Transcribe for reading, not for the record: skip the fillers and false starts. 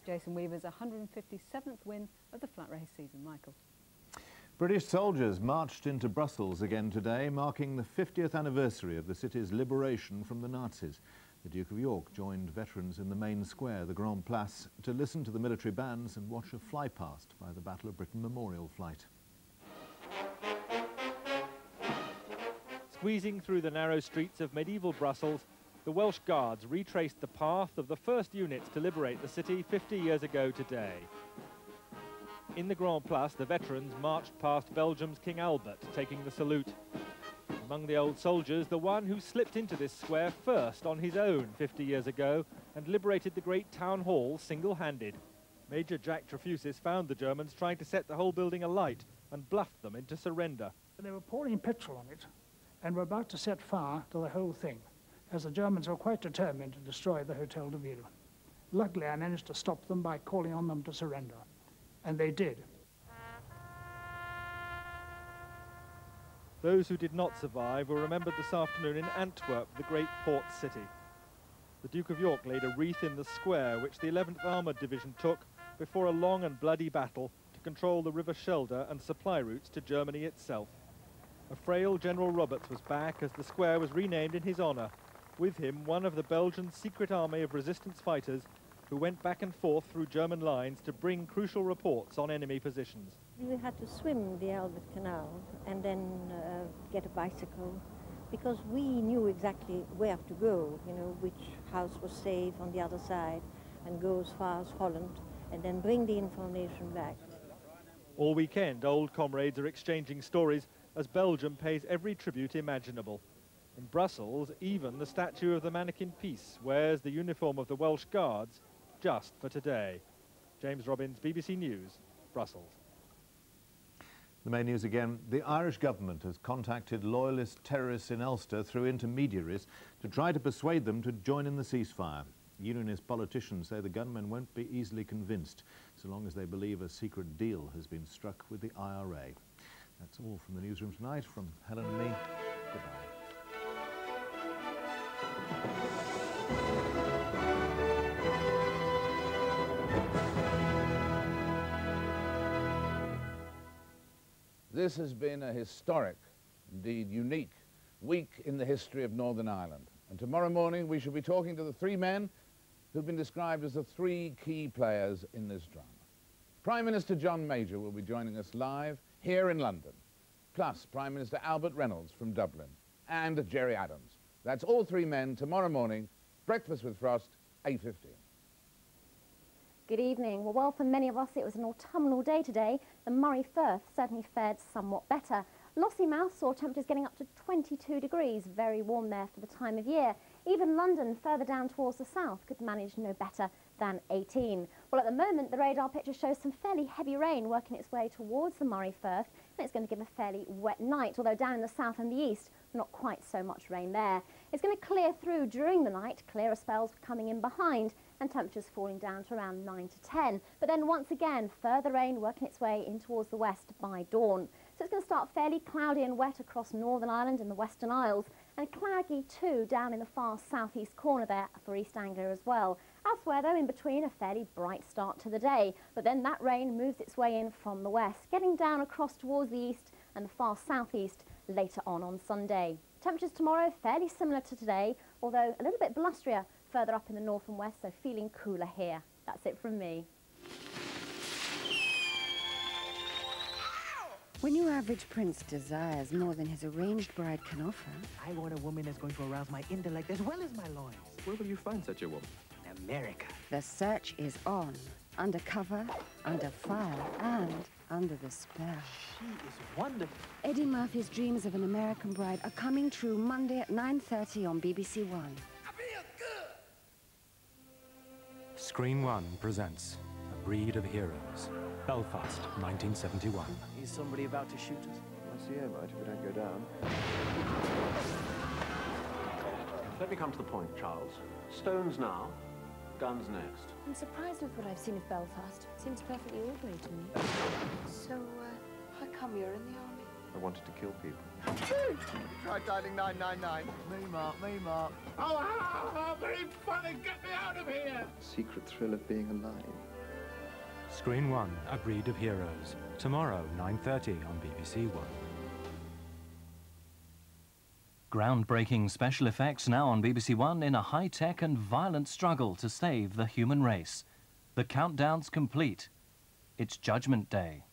Jason Weaver's 157th win of the flat race season. Michael. British soldiers marched into Brussels again today, marking the 50th anniversary of the city's liberation from the Nazis. The Duke of York joined veterans in the main square, the Grand Place, to listen to the military bands and watch a flypast by the Battle of Britain memorial flight. Squeezing through the narrow streets of medieval Brussels, the Welsh Guards retraced the path of the first units to liberate the city 50 years ago today. In the Grand Place, the veterans marched past Belgium's King Albert, taking the salute. Among the old soldiers, the one who slipped into this square first on his own 50 years ago and liberated the great town hall single-handed. Major Jack Trefusis found the Germans trying to set the whole building alight and bluffed them into surrender. They were pouring petrol on it and were about to set fire to the whole thing, as the Germans were quite determined to destroy the Hotel de Ville. Luckily, I managed to stop them by calling on them to surrender. And they did. Those who did not survive were remembered this afternoon in Antwerp, the great port city. The Duke of York laid a wreath in the square, which the 11th Armoured Division took before a long and bloody battle to control the River Schelde and supply routes to Germany itself. A frail General Roberts was back as the square was renamed in his honour. With him, one of the Belgian secret army of resistance fighters who went back and forth through German lines to bring crucial reports on enemy positions. We had to swim the Albert Canal and then get a bicycle, because we knew exactly where to go, you know, which house was safe on the other side, and go as far as Holland, and then bring the information back. All weekend, old comrades are exchanging stories as Belgium pays every tribute imaginable. In Brussels, even the statue of the mannequin Peace wears the uniform of the Welsh Guards just for today. James Robbins, BBC News, Brussels. The main news again. The Irish government has contacted loyalist terrorists in Ulster through intermediaries to try to persuade them to join in the ceasefire. Unionist politicians say the gunmen won't be easily convinced, so long as they believe a secret deal has been struck with the IRA. That's all from the newsroom tonight. From Helen and me, goodbye. This has been a historic, indeed unique, week in the history of Northern Ireland. And tomorrow morning we shall be talking to the three men who've been described as the three key players in this drama. Prime Minister John Major will be joining us live here in London, plus Prime Minister Albert Reynolds from Dublin and Gerry Adams. That's all three men tomorrow morning, Breakfast with Frost, 8:15. Good evening. Well, for many of us it was an autumnal day today. The Moray Firth certainly fared somewhat better. Lossiemouth saw temperatures getting up to 22 degrees, very warm there for the time of year. Even London, further down towards the south, could manage no better than 18. Well, at the moment, the radar picture shows some fairly heavy rain working its way towards the Moray Firth, and it's going to give a fairly wet night, although down in the south and the east, not quite so much rain there. It's going to clear through during the night, clearer spells coming in behind, and temperatures falling down to around 9 to 10. But then once again, further rain working its way in towards the west by dawn. So it's going to start fairly cloudy and wet across Northern Ireland and the Western Isles, and cloudy too down in the far southeast corner there for East Anglia as well. Elsewhere though, in between, a fairly bright start to the day, but then that rain moves its way in from the west, getting down across towards the east and the far southeast later on Sunday. Temperatures tomorrow fairly similar to today, although a little bit blusterier further up in the north and west, so feeling cooler here. That's it from me. When your average prince desires more than his arranged bride can offer... I want a woman that's going to arouse my intellect as well as my loins. Where will you find such a woman? In America. The search is on. Under cover, under fire, and under the spell. She is wonderful. Eddie Murphy's dreams of an American bride are coming true Monday at 9:30 on BBC1. I feel good. Screen One presents A Breed of Heroes. Belfast, 1971. Is somebody about to shoot us? I see, right, if we don't go down. Let me come to the point, Charles. Stones now, guns next. I'm surprised with what I've seen of Belfast. It seems perfectly ordinary to me. So, how come you're in the army? I wanted to kill people. Try dialing 999. Me, Mark. Oh, very funny. Get me out of here. Secret thrill of being alive. Screen 1, A Breed of Heroes. Tomorrow, 9:30 on BBC1. Groundbreaking special effects now on BBC1 in a high-tech and violent struggle to save the human race. The countdown's complete. It's Judgment Day.